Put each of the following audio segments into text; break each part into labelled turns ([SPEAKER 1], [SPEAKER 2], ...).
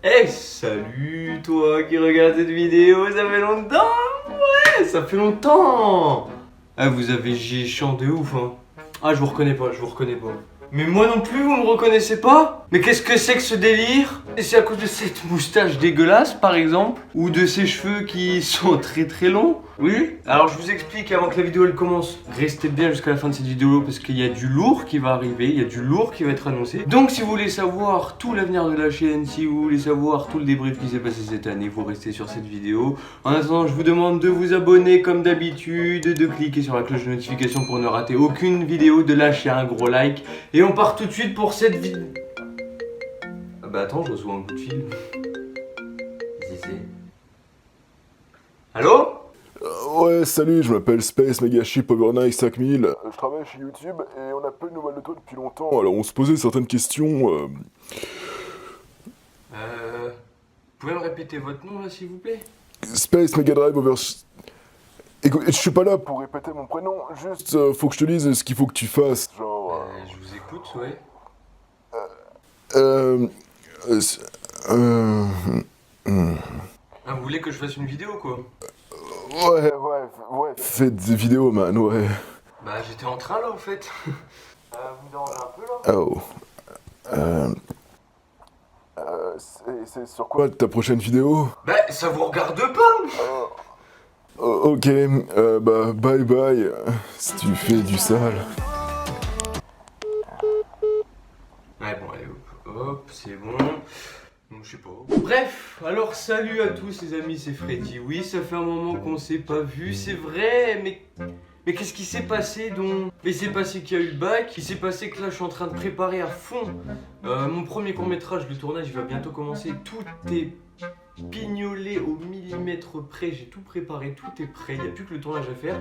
[SPEAKER 1] Hey, salut toi qui regarde cette vidéo, ça fait longtemps. Ouais, ça fait longtemps. Ah, vous avez chiant de ouf, hein. Ah, je vous reconnais pas, je vous reconnais pas. Mais moi non plus, vous me reconnaissez pas? Mais qu'est-ce que c'est que ce délire? Et c'est à cause de cette moustache dégueulasse, par exemple? Ou de ces cheveux qui sont très très longs? Oui? Alors je vous explique avant que la vidéo elle commence. Restez bien jusqu'à la fin de cette vidéo parce qu'il y a du lourd qui va arriver, il y a du lourd qui va être annoncé. Donc si vous voulez savoir tout l'avenir de la chaîne, si vous voulez savoir tout le débrief qui s'est passé cette année, vous restez sur cette vidéo. En attendant, je vous demande de vous abonner comme d'habitude, de cliquer sur la cloche de notification pour ne rater aucune vidéo, de lâcher un gros like. Et on part tout de suite pour cette vidéo. Ah bah attends, je reçois un coup de fil. Si c'est... Allô?
[SPEAKER 2] Ouais, salut, je m'appelle Space Megaship Overnight 5000. Je travaille chez YouTube et on a peu de nouvelles de toi depuis longtemps. Alors on se posait certaines questions.
[SPEAKER 1] Vous pouvez me répéter votre nom là s'il vous plaît?
[SPEAKER 2] Space Mega Drive Over... Écoute, je suis pas là pour répéter mon prénom, juste faut que je te dise ce qu'il faut que tu fasses. Genre...
[SPEAKER 1] Je vous écoute, ouais. Ah, vous voulez que je fasse une vidéo quoi?
[SPEAKER 2] Ouais, fais des vidéos, man, ouais.
[SPEAKER 1] Bah j'étais en train là en fait. Vous me dérangez un peu là?
[SPEAKER 2] Oh. C'est sur quoi ta prochaine vidéo?
[SPEAKER 1] Bah ça vous regarde pas.
[SPEAKER 2] Ok, bah bye bye, si tu fais du sale.
[SPEAKER 1] Ouais bon allez hop, c'est bon. Je sais pas. Bref, alors salut à tous les amis, c'est Freddy. Oui, ça fait un moment qu'on s'est pas vu, c'est vrai, mais qu'est-ce qui s'est passé donc? Mais il s'est passé qu'il y a eu le bac, il s'est passé que là je suis en train de préparer à fond mon premier court-métrage, le tournage il va bientôt commencer, tout est pignolé au millimètre près, j'ai tout préparé, tout est prêt, il n'y a plus que le tournage à faire.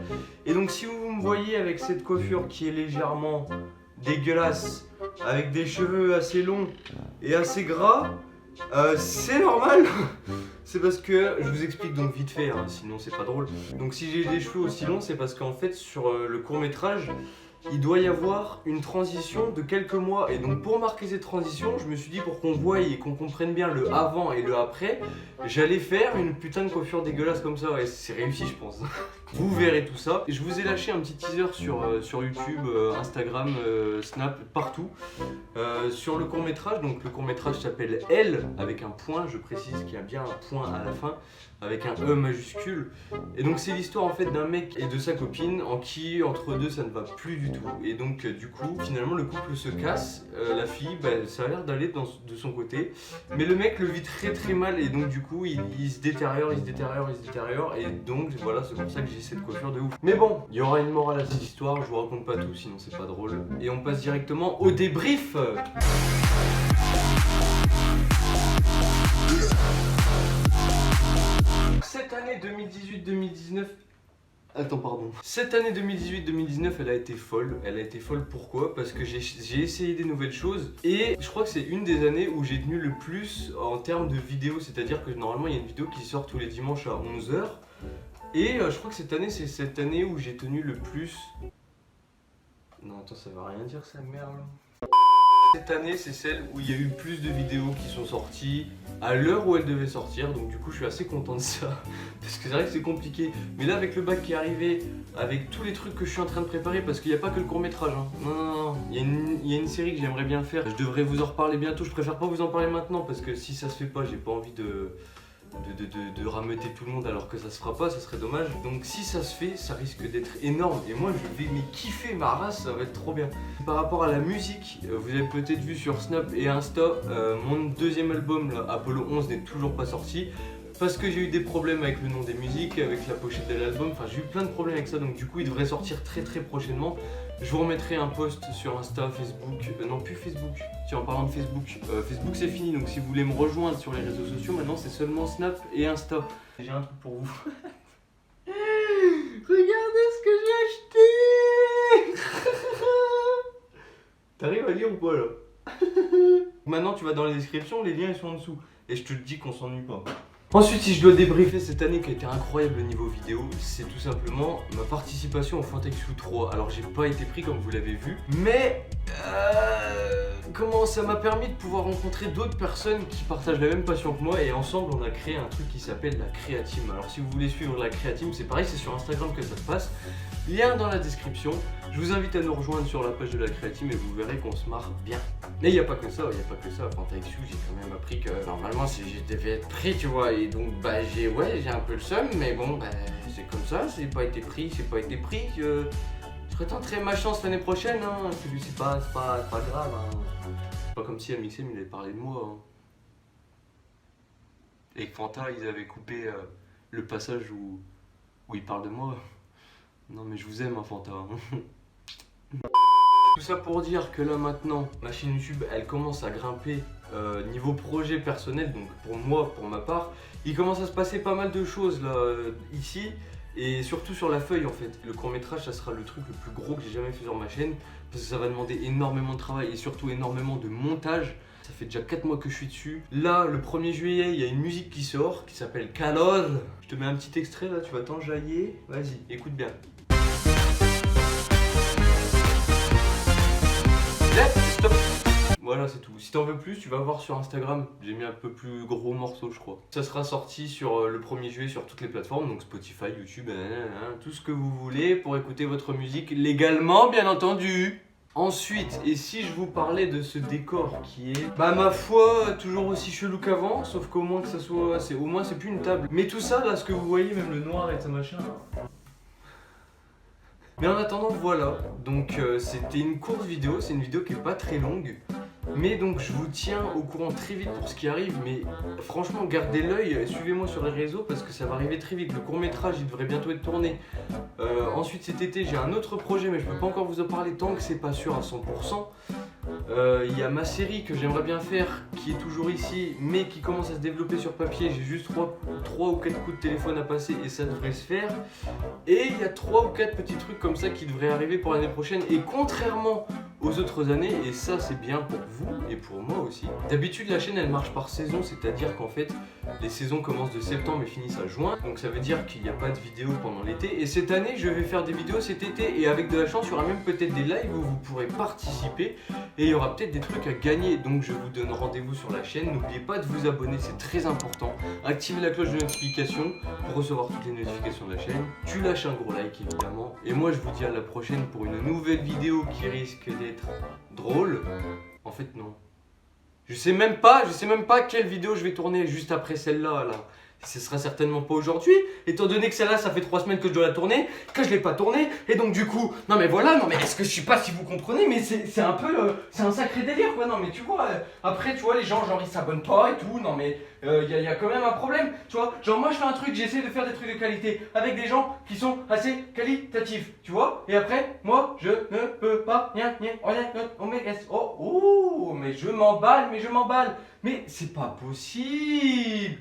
[SPEAKER 1] Et donc si vous me voyez avec cette coiffure qui est légèrement dégueulasse, avec des cheveux assez longs et assez gras, c'est normal. C'est parce que, je vous explique donc vite fait, hein, sinon c'est pas drôle. Donc si j'ai des cheveux aussi longs, c'est parce qu'en fait sur le court-métrage, il doit y avoir une transition de quelques mois. Et donc pour marquer cette transition, je me suis dit pour qu'on voie et qu'on comprenne bien le avant et le après, j'allais faire une putain de coiffure dégueulasse comme ça. Et c'est réussi je pense. Vous verrez tout ça. Je vous ai lâché un petit teaser sur YouTube, Instagram, Snap, partout. Sur le court-métrage, donc le court-métrage s'appelle Elle, avec un point, je précise qu'il y a bien un point à la fin, avec un E majuscule. Et donc c'est l'histoire en fait d'un mec et de sa copine en qui entre deux ça ne va plus du tout. Et donc du coup finalement le couple se casse, la fille ça a l'air d'aller de son côté, mais le mec le vit très très mal et donc du coup il se détériore, et donc voilà c'est pour ça que j'ai cette coiffure de ouf. Mais bon, il y aura une morale à cette histoire, je vous raconte pas tout sinon c'est pas drôle. Et on passe directement au débrief. Cette année 2018-2019... Attends, pardon. Cette année 2018-2019, elle a été folle. Elle a été folle pourquoi? Parce que j'ai essayé des nouvelles choses. Et je crois que c'est une des années où j'ai tenu le plus en termes de vidéos. C'est-à-dire que normalement, il y a une vidéo qui sort tous les dimanches à 11h. Et je crois que cette année, c'est cette année où j'ai tenu le plus... Non, attends, ça va rien dire, ça merde. Cette année, c'est celle où il y a eu plus de vidéos qui sont sorties à l'heure où elles devaient sortir, donc du coup je suis assez content de ça, parce que c'est vrai que c'est compliqué. Mais là avec le bac qui est arrivé, avec tous les trucs que je suis en train de préparer, parce qu'il n'y a pas que le court-métrage, hein. Non, il y a une série que j'aimerais bien faire, je devrais vous en reparler bientôt, je préfère pas vous en parler maintenant, parce que si ça se fait pas, j'ai pas envie de rameuter tout le monde alors que ça se fera pas, ça serait dommage. Donc si ça se fait, ça risque d'être énorme et moi je vais kiffer ma race, ça va être trop bien. Par rapport à la musique, vous avez peut-être vu sur Snap et Insta, mon deuxième album là, Apollo 11 n'est toujours pas sorti. Parce que j'ai eu des problèmes avec le nom des musiques, avec la pochette de l'album, enfin j'ai eu plein de problèmes avec ça, donc du coup il devrait sortir très prochainement. Je vous remettrai un post sur Insta, Facebook, non plus Facebook, tiens en parlant de Facebook, Facebook c'est fini, donc si vous voulez me rejoindre sur les réseaux sociaux, maintenant c'est seulement Snap et Insta. J'ai un truc pour vous. Regardez ce que j'ai acheté. T'arrives à lire ou pas là? Maintenant tu vas dans les descriptions, les liens ils sont en dessous, et je te dis qu'on s'ennuie pas. Ensuite, si je dois débriefer cette année qui a été incroyable au niveau vidéo, c'est tout simplement ma participation au Fantech Shoot 3. Alors j'ai pas été pris comme vous l'avez vu, mais comment ça m'a permis de pouvoir rencontrer d'autres personnes qui partagent la même passion que moi et ensemble on a créé un truc qui s'appelle la Créateam. Alors si vous voulez suivre la Créateam, c'est pareil, c'est sur Instagram que ça se passe. Lien dans la description. Je vous invite à nous rejoindre sur la page de la Créateam et vous verrez qu'on se marre bien. Mais il n'y a pas que ça, Enfin, avec Sue, j'ai quand même appris que normalement je devais être pris, tu vois. Et donc j'ai un peu le seum, mais bon c'est comme ça, c'est pas été pris. Je retenterai ma chance l'année prochaine, hein. C'est pas grave, hein. C'est pas comme si Amixem il avait parlé de moi, hein. Et que Fanta ils avaient coupé le passage où il parle de moi. Non mais je vous aime, hein, Fanta. Tout ça pour dire que là maintenant, ma chaîne YouTube elle commence à grimper niveau projet personnel, donc pour moi, pour ma part, il commence à se passer pas mal de choses là, ici. Et surtout sur la feuille en fait, le court métrage ça sera le truc le plus gros que j'ai jamais fait sur ma chaîne parce que ça va demander énormément de travail et surtout énormément de montage. Ça fait déjà 4 mois que je suis dessus. Là, le 1er juillet, il y a une musique qui sort qui s'appelle Calor. Je te mets un petit extrait là, tu vas t'enjailler. Vas-y, écoute bien. Là, stop. Voilà, c'est tout. Si t'en veux plus, tu vas voir sur Instagram. J'ai mis un peu plus gros morceau, je crois. Ça sera sorti sur le 1er juillet sur toutes les plateformes, donc Spotify, YouTube, tout ce que vous voulez pour écouter votre musique légalement, bien entendu. Ensuite, et si je vous parlais de ce décor qui est, ma foi, toujours aussi chelou qu'avant, sauf qu'au moins que ça soit, au moins c'est plus une table. Mais tout ça, là, ce que vous voyez, même le noir et ça machin. Mais en attendant, voilà. Donc c'était une courte vidéo, c'est une vidéo qui est pas très longue. Mais donc je vous tiens au courant très vite pour ce qui arrive, mais franchement gardez l'œil, suivez-moi sur les réseaux parce que ça va arriver très vite. Le court métrage il devrait bientôt être tourné. Ensuite cet été j'ai un autre projet mais je peux pas encore vous en parler tant que c'est pas sûr à 100%. Il y a ma série que j'aimerais bien faire qui est toujours ici mais qui commence à se développer sur papier. J'ai juste 3 ou 4 coups de téléphone à passer et ça devrait se faire. Et il y a 3 ou 4 petits trucs comme ça qui devraient arriver pour l'année prochaine. Et contrairement aux autres années, et ça c'est bien pour vous et pour moi aussi. D'habitude la chaîne elle marche par saison, c'est-à-dire qu'en fait les saisons commencent de septembre et finissent à juin, donc ça veut dire qu'il n'y a pas de vidéos pendant l'été. Et cette année je vais faire des vidéos cet été et avec de la chance il y aura même peut-être des lives où vous pourrez participer et il y aura peut-être des trucs à gagner. Donc je vous donne rendez-vous sur la chaîne, n'oubliez pas de vous abonner, c'est très important. Activez la cloche de notification pour recevoir toutes les notifications de la chaîne. Tu lâches un gros like évidemment. Et moi je vous dis à la prochaine pour une nouvelle vidéo qui risque d'être drôle. En fait non. Je sais même pas quelle vidéo je vais tourner juste après celle-là là. Ce sera certainement pas aujourd'hui, étant donné que celle-là ça fait 3 semaines que je dois la tourner, que je l'ai pas tournée, et donc du coup, non mais voilà, non mais est-ce que je sais pas si vous comprenez, mais c'est un peu, c'est un sacré délire quoi, non mais tu vois, après tu vois les gens genre ils s'abonnent pas et tout, non mais y a quand même un problème, tu vois, genre moi je fais un truc, j'essaie de faire des trucs de qualité, avec des gens qui sont assez qualitatifs, tu vois, et après, moi je ne peux pas, mais je m'emballe, mais c'est pas possible.